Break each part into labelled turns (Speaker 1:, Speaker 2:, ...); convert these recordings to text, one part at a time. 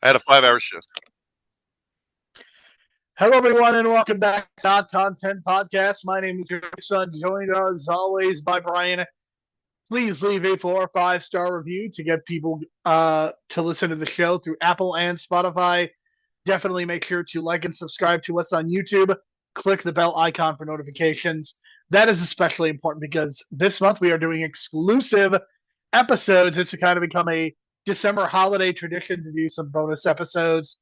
Speaker 1: I had a 5-hour shift.
Speaker 2: Hello, everyone, and welcome back to Not Content Podcast. My name is your son, joined as always by Brian. Please leave a 4 or 5 star review to get people to listen to the show through Apple and Spotify. Definitely make sure to like and subscribe to us on YouTube. Click the bell icon for notifications. That is especially important because this month we are doing exclusive episodes. It's kind of become a December holiday tradition to do some bonus episodes.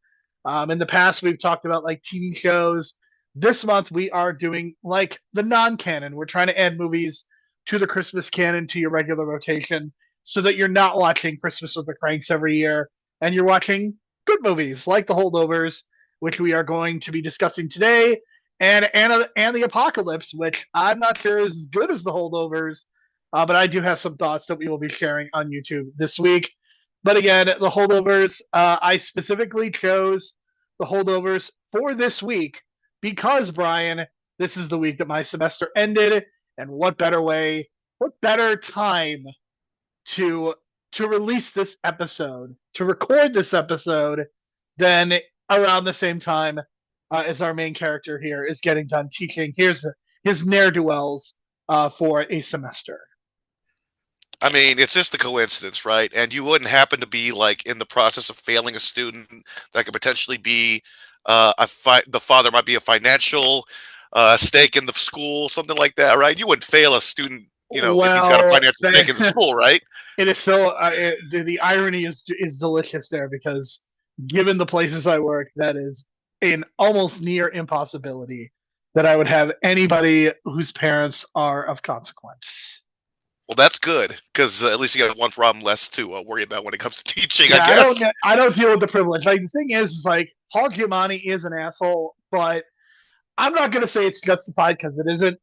Speaker 2: In the past, we've talked about like TV shows. This month, we are doing like the non canon. We're trying to add movies to the Christmas canon to your regular rotation so that you're not watching Christmas with the Cranks every year and you're watching good movies like The Holdovers, which we are going to be discussing today, and The Apocalypse, which I'm not sure is as good as The Holdovers, but I do have some thoughts that we will be sharing on YouTube this week. But again, The Holdovers, I specifically chose The Holdovers for this week because, Brian, this is the week that my semester ended, and what better way, what better time to release this episode, to record this episode, than around the same time as our main character here is getting done teaching his ne'er-do-wells for a semester.
Speaker 1: I mean, it's just a coincidence, right? And you wouldn't happen to be like in the process of failing a student that could potentially be the father might be a financial stake in the school, something like that, right? You wouldn't fail a student, if he's got a
Speaker 2: Well,
Speaker 1: financial stake in the school, right?
Speaker 2: it is so. The irony is delicious there because, given the places I work, that is an almost near impossibility that I would have anybody whose parents are of consequence.
Speaker 1: Well, that's good because at least you got one problem less to worry about when it comes to teaching, I
Speaker 2: Yeah,
Speaker 1: guess.
Speaker 2: I don't deal with the privilege. Like the thing is like Paul Giamatti is an asshole, but I'm not going to say it's justified because it isn't.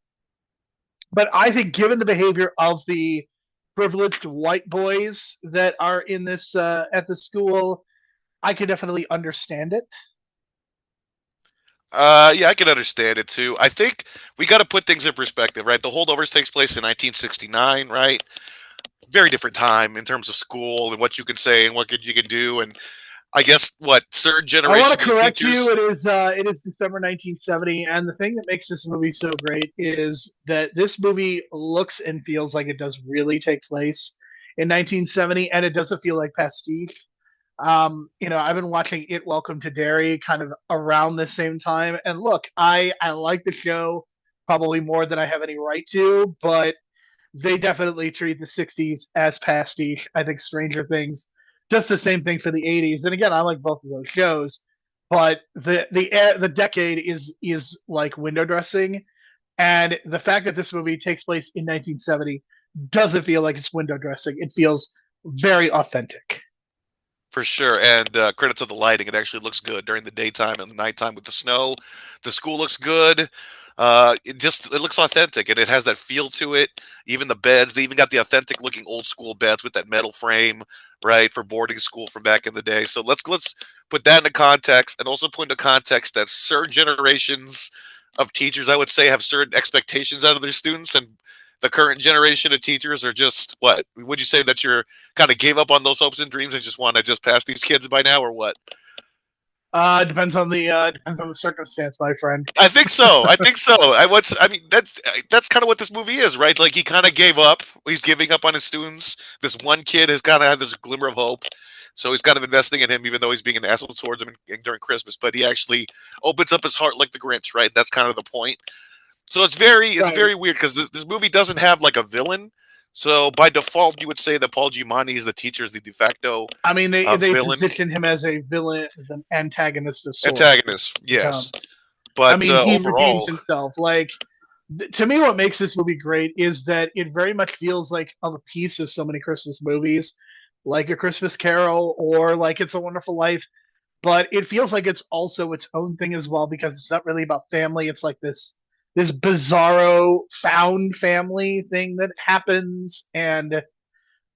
Speaker 2: But I think, given the behavior of the privileged white boys that are in this at the school, I can definitely understand it.
Speaker 1: Yeah, I can understand it too. I think we got to put things in perspective, right? The holdovers takes place in 1969, right? Very different time in terms of school and what you can say and you can do, and I guess what third
Speaker 2: I want
Speaker 1: generation
Speaker 2: to
Speaker 1: these
Speaker 2: correct you.
Speaker 1: teachers.
Speaker 2: It is December 1970, and the thing that makes this movie so great is that this movie looks and feels like it does really take place in 1970, and it doesn't feel like pastiche. I've been watching It Welcome to Derry kind of around the same time, and look, I like the show probably more than I have any right to, but they definitely treat the 60s as pastiche. I think Stranger Things does the same thing for the 80s. And again, I like both of those shows, but the decade is like window dressing, and the fact that this movie takes place in 1970 doesn't feel like it's window dressing. It feels very authentic.
Speaker 1: For sure, and credit to the lighting. It actually looks good during the daytime and the nighttime with the snow. The school looks good. It looks authentic, and it has that feel to it. Even the beds, they even got the authentic looking old school beds with that metal frame, right, for boarding school from back in the day. So let's put that into context, and also put into context that certain generations of teachers, I would say, have certain expectations out of their students, and the current generation of teachers are just what? Would you say that you're kind of gave up on those hopes and dreams and just want to just pass these kids by now, or what?
Speaker 2: Depends on the circumstance, my friend.
Speaker 1: I think so. I think so. I mean, that's kind of what this movie is, right? Like he kind of gave up. He's giving up on his students. This one kid has kind of had this glimmer of hope, so he's kind of investing in him, even though he's being an asshole towards him during Christmas. But he actually opens up his heart like the Grinch, right? That's kind of the point. So it's
Speaker 2: Right.
Speaker 1: very weird because this movie doesn't have like a villain. So by default, you would say that Paul Giamatti is the teacher, is the de facto
Speaker 2: I mean, they
Speaker 1: villain
Speaker 2: position him as a villain, as an antagonist of sorts.
Speaker 1: antagonist. Yes,
Speaker 2: Becomes. I
Speaker 1: but
Speaker 2: mean, he redeems
Speaker 1: overall,
Speaker 2: himself. Like to me, what makes this movie great is that it very much feels like a piece of so many Christmas movies, like A Christmas Carol or like It's a Wonderful Life. But it feels like it's also its own thing as well because it's not really about family. It's like this bizarro found family thing that happens, and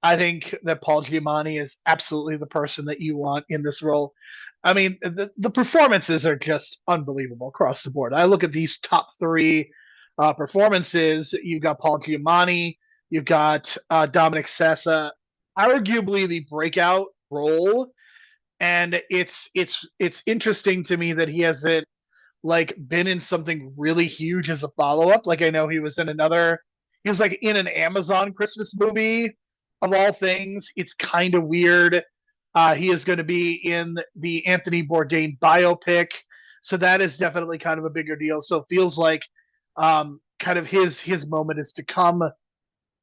Speaker 2: I think that Paul Giamatti is absolutely the person that you want in this role. I mean, the performances are just unbelievable across the board. I look at these top three performances. You've got Paul Giamatti, you've got Dominic Sessa, arguably the breakout role, and it's interesting to me that he hasn't like been in something really huge as a follow up. Like I know he was like in an Amazon Christmas movie of all things. It's kind of weird. He is going to be in the Anthony Bourdain biopic, so that is definitely kind of a bigger deal. So it feels like kind of his moment is to come.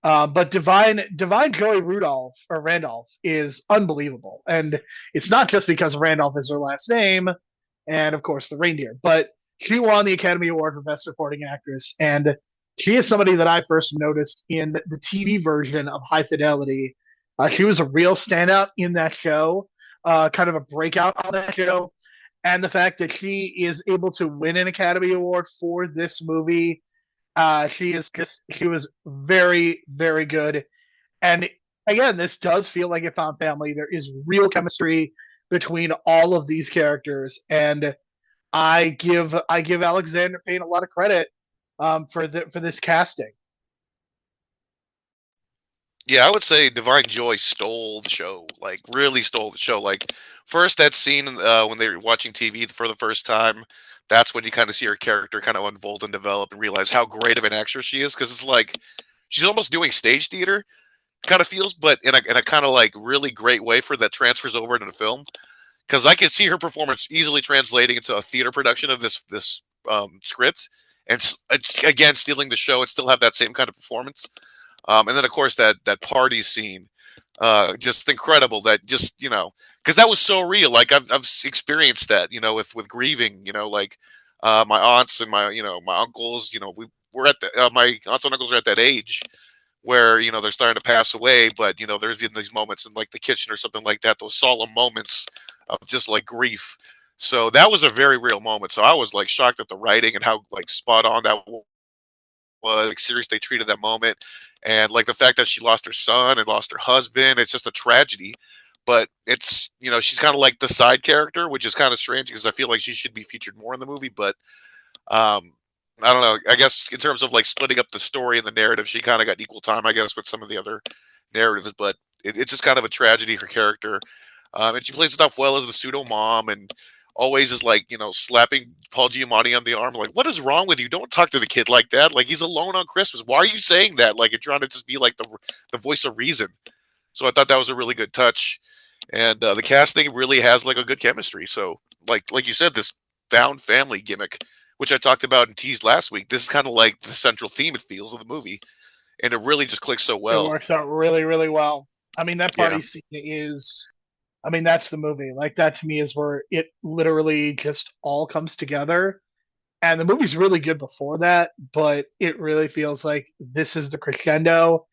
Speaker 2: But Divine Joy Rudolph or Randolph is unbelievable, and it's not just because Randolph is her last name, and of course the reindeer, but she won the Academy Award for Best Supporting Actress, and she is somebody that I first noticed in the TV version of High Fidelity. She was a real standout in that show, kind of a breakout on that show, and the fact that she is able to win an Academy Award for this movie, she was very, very good. And again, this does feel like it found family. There is real chemistry between all of these characters, and I give Alexander Payne a lot of credit for this casting.
Speaker 1: Yeah, I would say Divine Joy stole the show, like really stole the show. Like first that scene when they were watching TV for the first time, that's when you kind of see her character kind of unfold and develop and realize how great of an actress she is. Because it's like she's almost doing stage theater, kind of feels, but in a kind of like really great way for that transfers over into the film. Because I could see her performance easily translating into a theater production of this script, and it's again stealing the show and still have that same kind of performance. And then of course that party scene, just incredible. That just because that was so real. Like I've experienced that with grieving. Like my aunts and my uncles. We're at my aunts and uncles are at that age where they're starting to pass away, but there's been these moments in like the kitchen or something like that. Those solemn moments of just like grief. So that was a very real moment. So I was like shocked at the writing and how like spot on that was, like serious they treated that moment, and like the fact that she lost her son and lost her husband. It's just a tragedy, but it's she's kind of like the side character, which is kind of strange because I feel like she should be featured more in the movie. But um, I don't know. I guess in terms of like splitting up the story and the narrative, she kind of got equal time, I guess, with some of the other narratives. But it's just kind of a tragedy, her character, and she plays it off well as the pseudo mom, and always is like slapping Paul Giamatti on the arm, like, "What is wrong with you? Don't talk to the kid like that. Like he's alone on Christmas. Why are you saying that? Like you're trying to just be like the voice of reason." So I thought that was a really good touch, and the casting really has like a good chemistry. So like you said, this found family gimmick, which I talked about and teased last week, this is kind of like the central theme it feels of the movie, and it really just clicks so
Speaker 2: It
Speaker 1: well.
Speaker 2: works out really, really well. I mean, that
Speaker 1: Yeah,
Speaker 2: party scene is, I mean, that's the movie. Like that to me is where it literally just all comes together. And the movie's really good before that, but it really feels like this is the crescendo,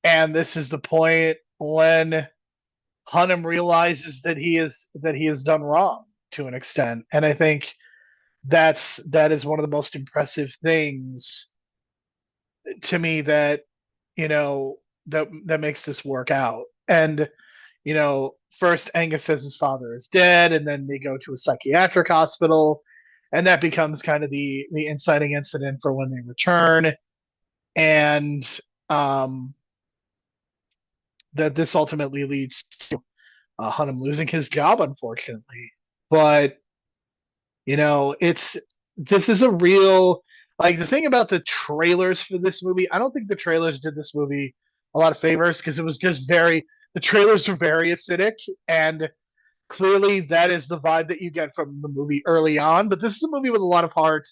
Speaker 2: and this is the point when Hunnam realizes that he has done wrong to an extent. And I think that is one of the most impressive things to me that you know that makes this work out. And first Angus says his father is dead, and then they go to a psychiatric hospital, and that becomes kind of the inciting incident for when they return, and um, that this ultimately leads to Hunnam losing his job, unfortunately. But it's this is a real like the thing about the trailers for this movie. I don't think the trailers did this movie a lot of favors because it was just very the trailers are very acidic, and clearly that is the vibe that you get from the movie early on. But this is a movie with a lot of heart,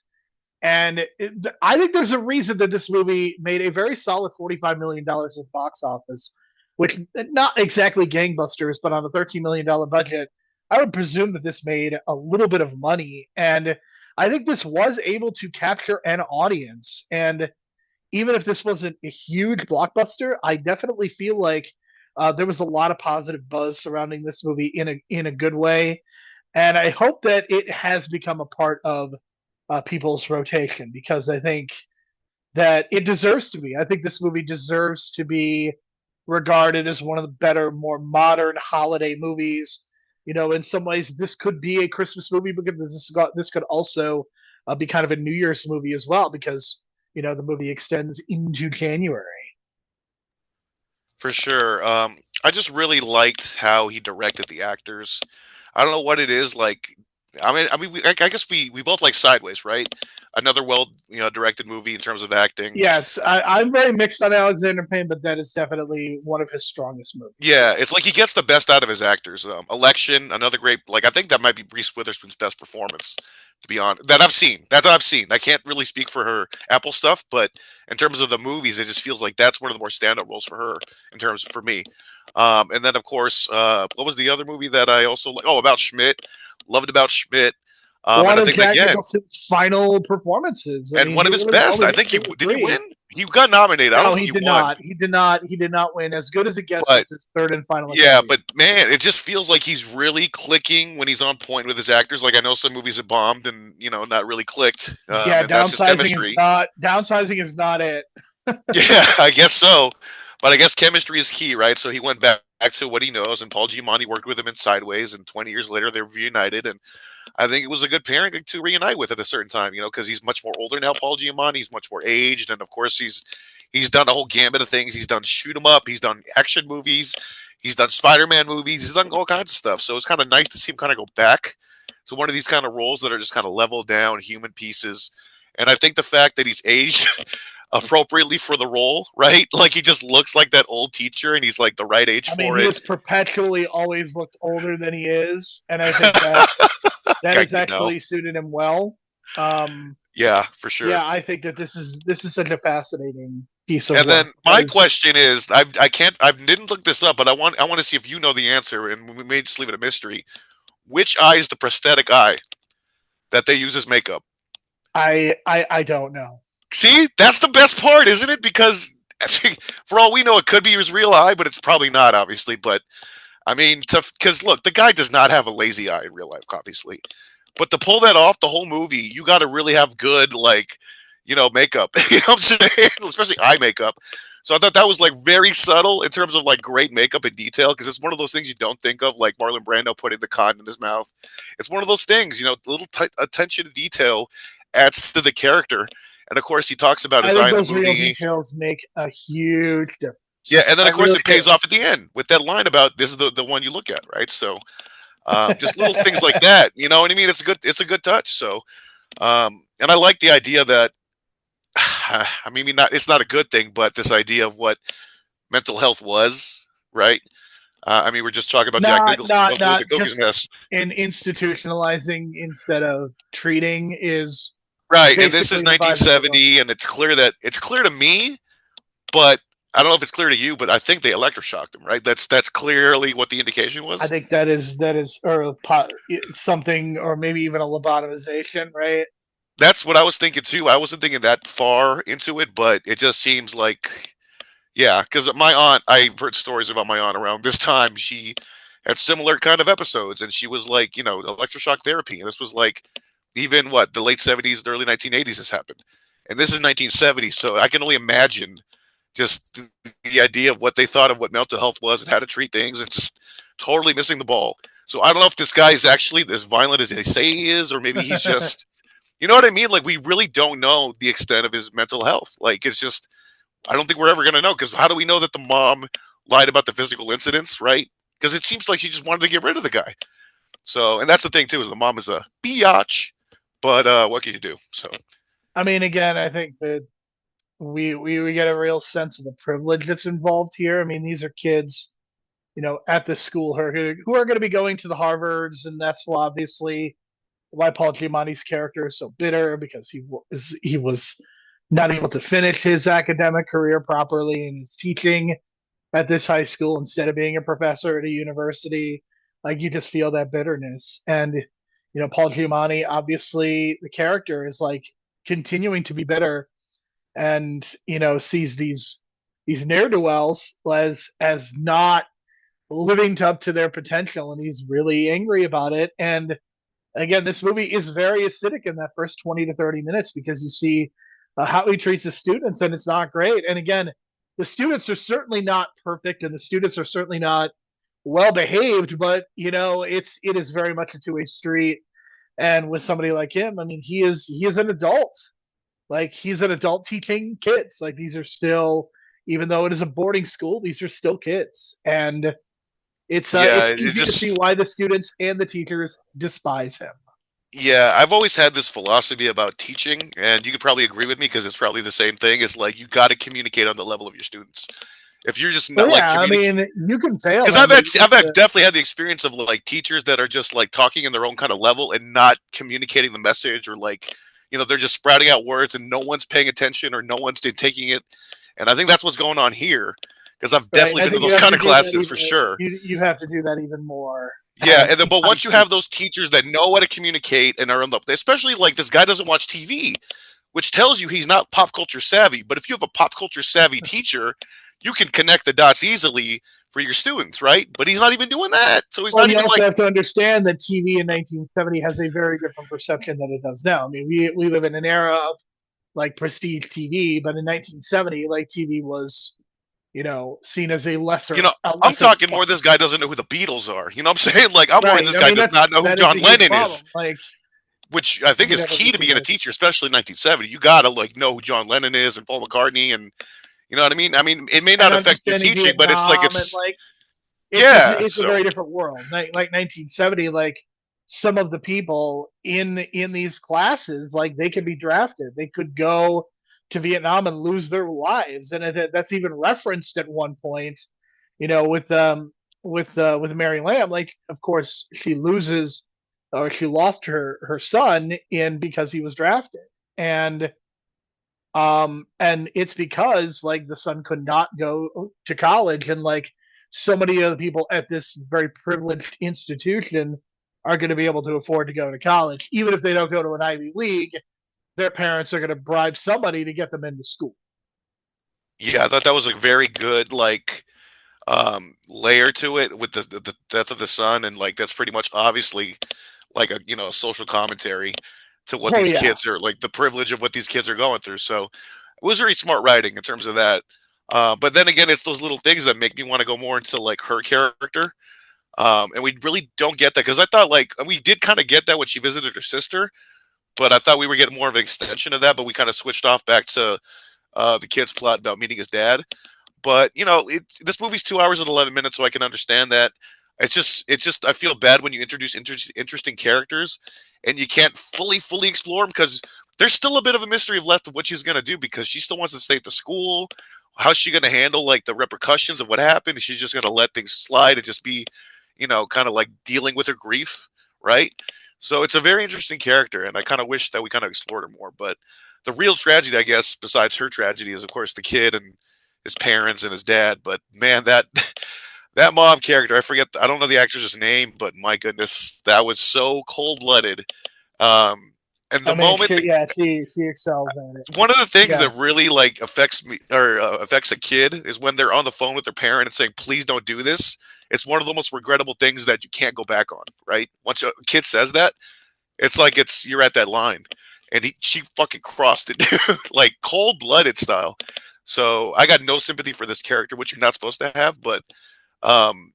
Speaker 2: and I think there's a reason that this movie made a very solid $45 million at the box office, which not exactly gangbusters, but on a $13 million budget, I would presume that this made a little bit of money. And I think this was able to capture an audience. And even if this wasn't a huge blockbuster, I definitely feel like there was a lot of positive buzz surrounding this movie in a good way. And I hope that it has become a part of people's rotation because I think that it deserves to be. I think this movie deserves to be regarded as one of the better, more modern holiday movies. In some ways, this could be a Christmas movie because this could also be kind of a New Year's movie as well because the movie extends into January.
Speaker 1: for sure. I just really liked how he directed the actors. I don't know what it is. Like, I guess we both like Sideways, right? Another well, directed movie in terms of acting.
Speaker 2: Yes, I'm very mixed on Alexander Payne, but that is definitely one of his strongest movies.
Speaker 1: Yeah, it's
Speaker 2: Yes.
Speaker 1: like he gets the best out of his actors. Election, another great. Like, I think that might be Reese Witherspoon's best performance, to be honest. That I've seen. That I've seen. I can't really speak for her Apple stuff, but in terms of the movies, it just feels like that's one of the more standout roles for her in terms for me. And then of course, what was the other movie that I also like? Oh, About Schmidt. Loved About Schmidt.
Speaker 2: One
Speaker 1: And I
Speaker 2: of
Speaker 1: think
Speaker 2: Jack
Speaker 1: again,
Speaker 2: Nicholson's final performances. I
Speaker 1: and
Speaker 2: mean,
Speaker 1: one
Speaker 2: he
Speaker 1: of his
Speaker 2: was
Speaker 1: best.
Speaker 2: only
Speaker 1: I
Speaker 2: in
Speaker 1: think he
Speaker 2: two or
Speaker 1: did. He win?
Speaker 2: three.
Speaker 1: He got nominated. I don't
Speaker 2: No,
Speaker 1: think
Speaker 2: he
Speaker 1: he
Speaker 2: did
Speaker 1: won.
Speaker 2: not. He did not. He did not win. As good as it gets,
Speaker 1: But
Speaker 2: was his third and final
Speaker 1: yeah,
Speaker 2: appearance.
Speaker 1: but man, it just feels like he's really clicking when he's on point with his actors. Like, I know some movies have bombed and not really clicked,
Speaker 2: Yeah,
Speaker 1: and that's just chemistry.
Speaker 2: downsizing is not it.
Speaker 1: Yeah, I guess so. But I guess chemistry is key, right? So he went back to what he knows, and Paul Giamatti worked with him in Sideways, and 20 years later they're reunited. And I think it was a good pairing to reunite with at a certain time, because he's much more older now. Paul Giamatti, he's much more aged, and of course he's done a whole gambit of things. He's done shoot 'em up, he's done action movies, he's done Spider-Man movies, he's done all kinds of stuff. So it's kind of nice to see him kind of go back to one of these kind of roles that are just kind of leveled down human pieces. And I think the fact that he's aged appropriately for the role, right? Like, he just looks like that old teacher, and he's like the right age
Speaker 2: I mean,
Speaker 1: for
Speaker 2: he
Speaker 1: it.
Speaker 2: has perpetually always looked older than he is, and I think that has
Speaker 1: You know,
Speaker 2: actually suited him well. Um,
Speaker 1: yeah, for sure.
Speaker 2: yeah, I think that this is such a fascinating piece of
Speaker 1: And
Speaker 2: work
Speaker 1: then my
Speaker 2: because
Speaker 1: question is, I can't, I didn't look this up, but I want to see if you know the answer, and we may just leave it a mystery. Which eye is the prosthetic eye that they use as makeup?
Speaker 2: I don't know.
Speaker 1: See, that's the best part, isn't it? Because for all we know, it could be his real eye, but it's probably not, obviously. But I mean, because look, the guy does not have a lazy eye in real life, obviously. But to pull that off the whole movie, you got to really have good, like, makeup. You know what I'm saying? Especially eye makeup. So I thought that was like very subtle in terms of like great makeup and detail, because it's one of those things you don't think of, like Marlon Brando putting the cotton in his mouth. It's one of those things, little attention to detail adds to the character. And of course, he talks about
Speaker 2: I
Speaker 1: his
Speaker 2: think
Speaker 1: eye in the
Speaker 2: those real
Speaker 1: movie.
Speaker 2: details make a huge
Speaker 1: Yeah,
Speaker 2: difference.
Speaker 1: and then
Speaker 2: I
Speaker 1: of course
Speaker 2: really
Speaker 1: it
Speaker 2: do.
Speaker 1: pays off at the end with that line about this is the one you look at, right? So just little things like that, you know what I mean? It's a good touch. So and I like the idea that I mean, not it's not a good thing, but this idea of what mental health was, right? I mean, we're just talking about Jack
Speaker 2: not
Speaker 1: Nicholson,
Speaker 2: not
Speaker 1: Buffalo
Speaker 2: not
Speaker 1: the Google's
Speaker 2: just
Speaker 1: Nest,
Speaker 2: in institutionalizing instead of treating is
Speaker 1: right? And this is
Speaker 2: basically the vibe that they're going.
Speaker 1: 1970, and it's clear to me, but I don't know if it's clear to you, but I think they electroshocked him, right? That's clearly what the indication
Speaker 2: I
Speaker 1: was.
Speaker 2: think that is or something or maybe even a lobotomization, right?
Speaker 1: That's what I was thinking too. I wasn't thinking that far into it, but it just seems like, yeah, because my aunt, I've heard stories about my aunt around this time. She had similar kind of episodes, and she was like, electroshock therapy. And this was like, even what, the late 70s, the early 1980s, this happened. And this is 1970, so I can only imagine just the idea of what they thought of what mental health was and how to treat things, and just totally missing the ball. So I don't know if this guy is actually as violent as they say he is, or maybe he's just, you know what I mean? Like, we really don't know the extent of his mental health. Like, it's just, I don't think we're ever going to know, because how do we know that the mom lied about the physical incidents, right? Because it seems like she just wanted to get rid of the guy. So, and that's the thing too, is the mom is a biatch, but what can you do? So,
Speaker 2: I mean, again, I think that we get a real sense of the privilege that's involved here. I mean, these are kids, at this school who are going to be going to the Harvards, and that's why obviously why Paul Giamatti's character is so bitter because he was not able to finish his academic career properly and he's teaching at this high school instead of being a professor at a university. Like, you just feel that bitterness. And, Paul Giamatti, obviously the character is like continuing to be bitter and, sees these ne'er-do-wells as not living up to their potential, and he's really angry about it. And again, this movie is very acidic in that first 20 to 30 minutes because you see how he treats his students, and it's not great. And again, the students are certainly not perfect, and the students are certainly not well behaved, but it is very much a two-way street. And with somebody like him, I mean, he is an adult. Like, he's an adult teaching kids. Like, these are still, even though it is a boarding school, these are still kids. And It's
Speaker 1: Yeah, it
Speaker 2: easy to see
Speaker 1: just
Speaker 2: why the students and the teachers despise him.
Speaker 1: yeah, I've always had this philosophy about teaching, and you could probably agree with me because it's probably the same thing. Is like you got to communicate on the level of your students. If you're just
Speaker 2: Well,
Speaker 1: not like
Speaker 2: yeah, I
Speaker 1: communicating,
Speaker 2: mean, you can fail
Speaker 1: because
Speaker 2: them, but you
Speaker 1: I've
Speaker 2: have to.
Speaker 1: definitely had the experience of like teachers that are just like talking in their own kind of level and not communicating the message, or like they're just sprouting out words and no one's paying attention or no one's taking it. And I think that's what's going on here because I've
Speaker 2: Right.
Speaker 1: definitely
Speaker 2: I
Speaker 1: been to
Speaker 2: think you
Speaker 1: those
Speaker 2: have
Speaker 1: kind
Speaker 2: to
Speaker 1: of
Speaker 2: do that
Speaker 1: classes
Speaker 2: even.
Speaker 1: for sure.
Speaker 2: You have to do that even more
Speaker 1: Yeah,
Speaker 2: at
Speaker 1: and then but
Speaker 2: high
Speaker 1: once you have
Speaker 2: school.
Speaker 1: those teachers that know how to communicate and are in the, especially like this guy doesn't watch TV, which tells you he's not pop culture savvy. But if you have a pop culture savvy teacher, you can connect the dots easily for your students, right? But he's not even doing that. So he's
Speaker 2: Well,
Speaker 1: not
Speaker 2: you
Speaker 1: even
Speaker 2: also
Speaker 1: like,
Speaker 2: have to understand that TV in 1970 has a very different perception than it does now. I mean, we live in an era of like prestige TV, but in 1970, like TV was seen as a
Speaker 1: I'm
Speaker 2: lesser
Speaker 1: talking more
Speaker 2: product.
Speaker 1: this guy doesn't know who the Beatles are. You know what I'm saying? Like, I'm worried
Speaker 2: Right.
Speaker 1: this
Speaker 2: I
Speaker 1: guy
Speaker 2: mean,
Speaker 1: does not know who
Speaker 2: that is a
Speaker 1: John
Speaker 2: huge
Speaker 1: Lennon is,
Speaker 2: problem. Like
Speaker 1: which I think
Speaker 2: you
Speaker 1: is
Speaker 2: never
Speaker 1: key
Speaker 2: could
Speaker 1: to
Speaker 2: see
Speaker 1: being a
Speaker 2: that.
Speaker 1: teacher, especially in 1970. You gotta like know who John Lennon is and Paul McCartney, and you know what I mean? I mean, it may
Speaker 2: And
Speaker 1: not affect your
Speaker 2: understanding
Speaker 1: teaching, but it's like
Speaker 2: Vietnam and like
Speaker 1: yeah.
Speaker 2: it's a
Speaker 1: So
Speaker 2: very different world. Like 1970, like some of the people in these classes, like they could be drafted. They could go to Vietnam and lose their lives, and that's even referenced at one point. With with Mary Lamb, like of course she loses or she lost her son in because he was drafted, and and it's because like the son could not go to college, and like so many of the people at this very privileged institution are going to be able to afford to go to college, even if they don't go to an Ivy League. Their parents are going to bribe somebody to get them into school.
Speaker 1: yeah, I thought that was a very good like layer to it with the death of the son, and like that's pretty much obviously like a a social commentary to what
Speaker 2: Oh
Speaker 1: these
Speaker 2: yeah.
Speaker 1: kids are like, the privilege of what these kids are going through. So it was very smart writing in terms of that. But then again, it's those little things that make me want to go more into like her character. And we really don't get that because I thought like we did kind of get that when she visited her sister, but I thought we were getting more of an extension of that. But we kind of switched off back to the kid's plot about meeting his dad. But this movie's 2 hours and 11 minutes, so I can understand that. It's just I feel bad when you introduce interesting characters and you can't fully explore them because there's still a bit of a mystery left of what she's gonna do because she still wants to stay at the school. How's she gonna handle like the repercussions of what happened? Is she just gonna let things slide and just be, kind of like dealing with her grief, right? So it's a very interesting character, and I kind of wish that we kind of explored her more. But the real tragedy, I guess, besides her tragedy, is of course the kid and his parents and his dad. But man, that that mom character, I forget, I don't know the actress's name, but my goodness, that was so cold blooded. Um, and
Speaker 2: I
Speaker 1: the
Speaker 2: mean,
Speaker 1: moment,
Speaker 2: yeah, she excels at it.
Speaker 1: one of the things
Speaker 2: Yeah.
Speaker 1: that really like affects me or affects a kid is when they're on the phone with their parent and saying, "Please don't do this." It's one of the most regrettable things that you can't go back on, right? Once a kid says that, it's like you're at that line, and she fucking crossed it, dude, like cold blooded style. So I got no sympathy for this character, which you're not supposed to have. But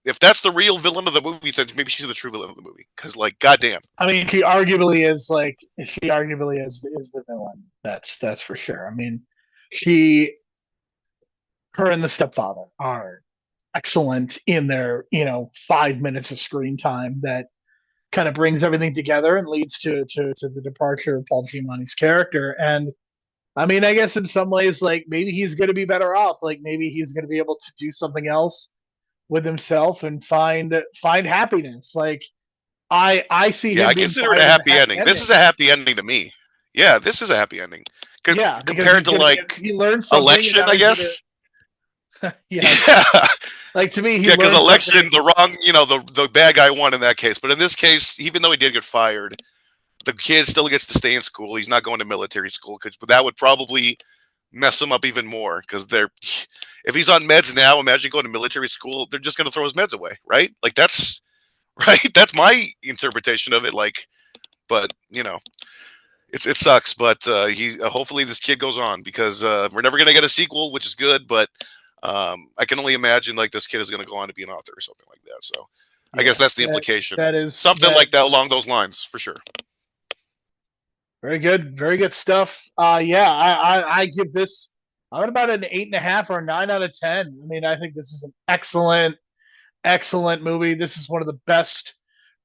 Speaker 1: if that's the real villain of the movie, then maybe she's the true villain of the movie. Because like, goddamn,
Speaker 2: I mean, she arguably is the villain. That's for sure. I mean, she her and the stepfather are excellent in their 5 minutes of screen time that kind of brings everything together and leads to the departure of Paul Giamatti's character. And I mean, I guess in some ways, like maybe he's going to be better off. Like maybe he's going to be able to do something else with himself and find happiness. Like I see
Speaker 1: yeah,
Speaker 2: him
Speaker 1: I
Speaker 2: being
Speaker 1: consider it
Speaker 2: fine
Speaker 1: a
Speaker 2: with a
Speaker 1: happy
Speaker 2: happy
Speaker 1: ending. This
Speaker 2: ending.
Speaker 1: is a happy ending to me. Yeah, this is a happy ending.
Speaker 2: Yeah, because
Speaker 1: Compared
Speaker 2: he's
Speaker 1: to
Speaker 2: gonna get
Speaker 1: like
Speaker 2: he learned something and
Speaker 1: election,
Speaker 2: now
Speaker 1: I
Speaker 2: he's gonna
Speaker 1: guess.
Speaker 2: yes.
Speaker 1: Yeah,
Speaker 2: Like to me, he
Speaker 1: yeah, because
Speaker 2: learned something.
Speaker 1: election, the wrong, the bad guy won in that case. But in this case, even though he did get fired, the kid still gets to stay in school. He's not going to military school because that would probably mess him up even more. Because if he's on meds now, imagine going to military school. They're just going to throw his meds away, right? Like that's right. That's my interpretation of it. Like, but it sucks. But he hopefully this kid goes on because we're never going to get a sequel, which is good. But I can only imagine like this kid is going to go on to be an author or something like that. So I guess
Speaker 2: Yeah,
Speaker 1: that's the implication.
Speaker 2: that is
Speaker 1: Something
Speaker 2: that
Speaker 1: like that along those lines for sure.
Speaker 2: very good stuff. Yeah, I give this. I'm at about an 8.5 or 9 out of 10. I mean, I think this is an excellent Excellent movie. This is one of the best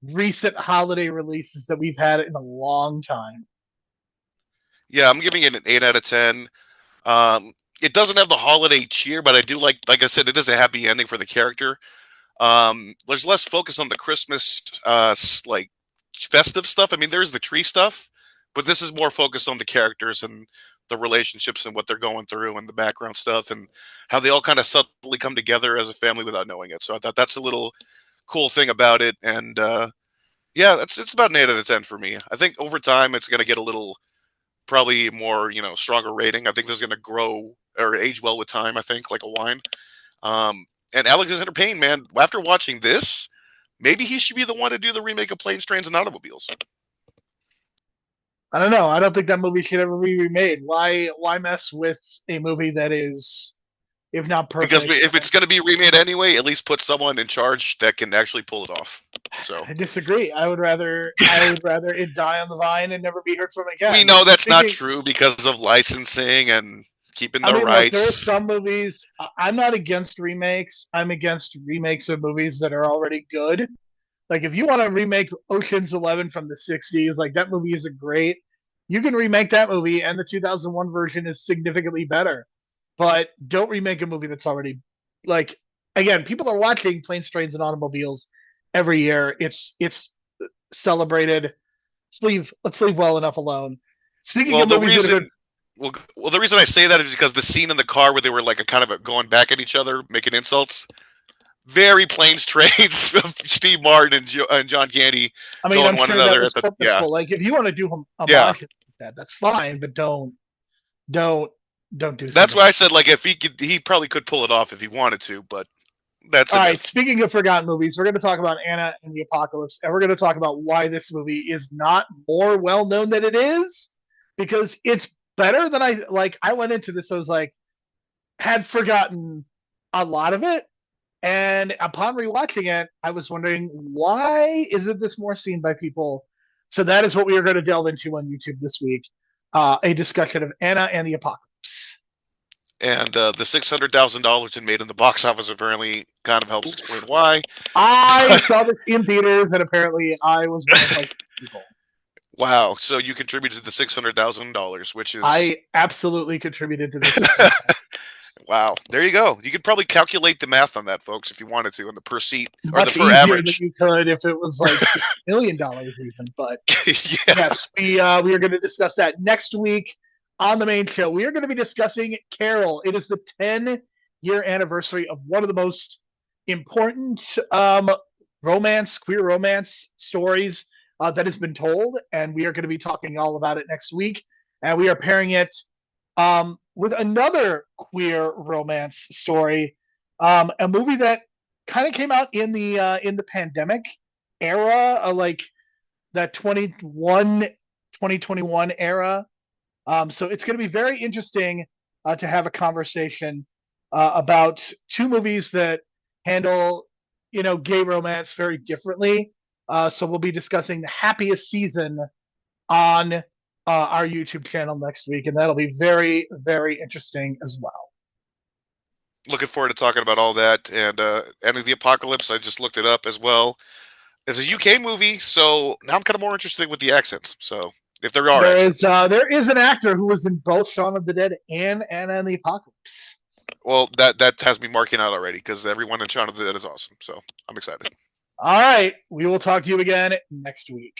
Speaker 2: recent holiday releases that we've had in a long time.
Speaker 1: Yeah, I'm giving it an 8 out of 10. Um, it doesn't have the holiday cheer, but I do like I said, it is a happy ending for the character. There's less focus on the Christmas, like festive stuff. I mean, there's the tree stuff, but this is more focused on the characters and the relationships and what they're going through and the background stuff and how they all kind of subtly come together as a family without knowing it. So I thought that's a little cool thing about it. And yeah, it's about an 8 out of 10 for me. I think over time it's going to get a little probably more stronger rating. I think this is going to grow or age well with time. I think like a wine. And Alexander Payne, man, after watching this, maybe he should be the one to do the remake of Planes, Trains, and Automobiles.
Speaker 2: I don't know. I don't think that movie should ever be remade. Why mess with a movie that is, if not
Speaker 1: Because
Speaker 2: perfect?
Speaker 1: if it's going to be remade anyway, at least put someone in charge that can actually pull it off. So
Speaker 2: I disagree. I would rather it die on the vine and never be heard from
Speaker 1: we
Speaker 2: again.
Speaker 1: know that's not
Speaker 2: Speaking,
Speaker 1: true because of licensing and keeping
Speaker 2: I
Speaker 1: the
Speaker 2: mean, look, there are
Speaker 1: rights.
Speaker 2: some movies. I'm not against remakes. I'm against remakes of movies that are already good. Like if you want to remake Ocean's 11 from the 60s, like that movie isn't great. You can remake that movie, and the 2001 version is significantly better. But don't remake a movie that's already like again. People are watching Planes, Trains, and Automobiles every year. It's celebrated. Let's leave well enough alone. Speaking
Speaker 1: Well,
Speaker 2: of
Speaker 1: the
Speaker 2: movies that have
Speaker 1: reason
Speaker 2: been,
Speaker 1: well, the reason I say that is because the scene in the car where they were like a kind of going back at each other, making insults, very Planes, Trains of Steve Martin and John Candy
Speaker 2: I mean,
Speaker 1: going
Speaker 2: I'm
Speaker 1: one
Speaker 2: sure that
Speaker 1: another
Speaker 2: was
Speaker 1: at the yeah
Speaker 2: purposeful. Like if you want to do
Speaker 1: yeah.
Speaker 2: homages like that, that's fine, but don't don't do
Speaker 1: That's
Speaker 2: something
Speaker 1: why I
Speaker 2: like
Speaker 1: said like if he probably could pull it off if he wanted to, but that's
Speaker 2: All
Speaker 1: an
Speaker 2: right,
Speaker 1: if.
Speaker 2: speaking of forgotten movies, we're going to talk about Anna and the Apocalypse, and we're going to talk about why this movie is not more well known than it is, because it's better than I like. I went into this, I was like, had forgotten a lot of it, and upon rewatching it, I was wondering why isn't this more seen by people? So that is what we are going to delve into on YouTube this week, a discussion of Anna and the Apocalypse.
Speaker 1: And the $600,000 it made in the box office apparently kind of helps explain why.
Speaker 2: I saw this in theaters, and apparently I was one of like people.
Speaker 1: Wow, so you contributed to the $600,000, which is
Speaker 2: I absolutely contributed to the 600,000.
Speaker 1: wow. There you go. You could probably calculate the math on that, folks, if you wanted to, on the per seat or the
Speaker 2: Much
Speaker 1: per
Speaker 2: easier than
Speaker 1: average.
Speaker 2: you could if it was like $6 million even. But
Speaker 1: Yeah.
Speaker 2: yes, we are going to discuss that next week on the main show. We are going to be discussing Carol. It is the 10-year anniversary of one of the most important queer romance stories that has been told, and we are going to be talking all about it next week. And we are pairing it with another queer romance story, a movie that kind of came out in the pandemic era, like that 2021 era. So it's going to be very interesting to have a conversation about two movies that handle, gay romance very differently. So we'll be discussing the happiest season on our YouTube channel next week, and that'll be very, very interesting as well.
Speaker 1: Looking forward to talking about all that. And End of the Apocalypse, I just looked it up as well. It's a UK movie, so now I'm kind of more interested with the accents. So if there are accents.
Speaker 2: There is an actor who was in both Shaun of the Dead and Anna and the Apocalypse.
Speaker 1: Well, that has me marking out already because everyone in China that is awesome. So I'm excited.
Speaker 2: All right, we will talk to you again next week.